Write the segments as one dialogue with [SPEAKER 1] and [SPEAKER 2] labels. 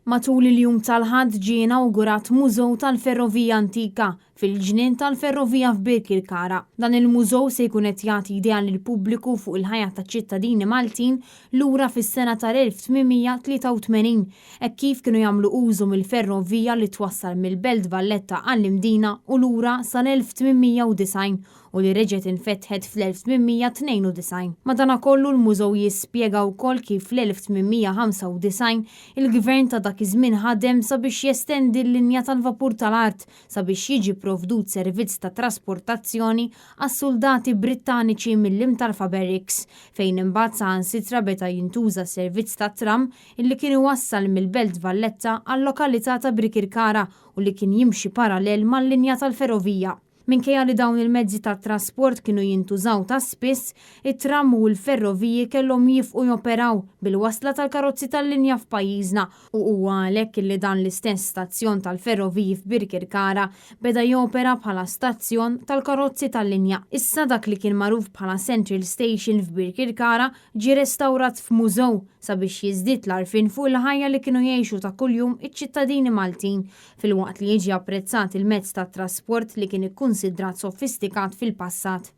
[SPEAKER 1] Matul il-jum tal-ħadd ġie inawgurat mużew tal-Ferrovija Antika fil-ġnien tal-Ferrovija f'Birkirkara. Dan il-mużew se jkun qed jagħti idea lill-pubbliku fuq il-ħajja taċ-ċittadini Maltin lura fis-sena tal-1883 hekk kif kienu jagħmlu użu mill-ferrovija li twassal mill-Belt Valletta għall-Imdina u lura sal-1890 u li reġgħet infetħet fl-1892. Madankollu l-mużew jispjega wkoll kif fl-1895 il-gvern ta' dak iż-żmien ħadem sabiex jestendi l-linja tal-vapur tal-art sabiex jiġi provdut servizz ta' trasportazzjoni għas-soldati Brittaniċi mill-Imtarfa Barracks fejn imbagħad saħansitra beta jintuża servizz ta' tram illi kien iwassal mill-Belt Valletta għal-lokalità ta' Birkirkara u li kien jimxi parallel mal-linja tal-ferrovija. Minkejja li dawn il-mezzi tat trasport kienu jintużaw ta' spiss, it-tram u l-ferroviji kellhom jifqu joperaw bil-wasla tal-karozzi tal-linja f'pajjiżna u huwa għalhekk li dan l-istess stazzjon tal-ferroviji f'Birkirkara beda jopera bħala stazzjon tal-karozzi tal-linja. Issa dak li kien magħruf bħala Central Station f'Birkirkara ġie restawrat f'mużew sabiex jiżdied l-għarfien fuq il-ħajja li kienu jgħixu ta' kuljum iċ-ċittadini Maltin filwaqt li jiġi apprezzat il-mezz tat trasport li kien ikkunsidrat sofistikat fil-passat.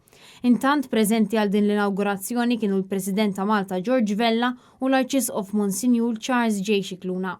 [SPEAKER 1] Intant preżenti għal din l-inaugurazzjoni kienu l-President ta' Malta George Vella u l-Arċisqof Monsinjur Charles J. Scicluna.